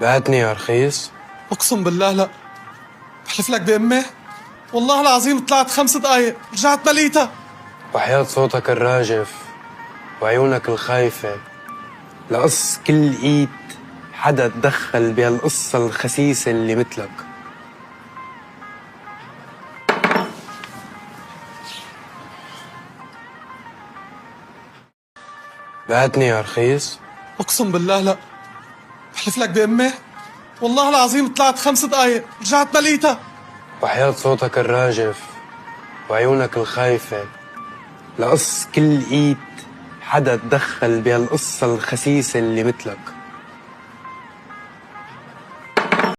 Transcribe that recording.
بعتني يا رخيص. اقسم بالله لا. بحلف لك بأمي والله العظيم طلعت 5 دقايق رجعت مليتها. وحياة صوتك الراجف وعيونك الخايفة لقص كل ايد حدا تدخل بهالقصة الخسيسة اللي مثلك. بعتني يا رخيص. اقسم بالله لا. بحلف لك بأمي والله العظيم طلعت 5 دقايق رجعت مليتها. وحياة صوتك الراجف وعيونك الخايفة لقص كل ايد حدا تدخل بهالقصة الخسيسة اللي مثلك.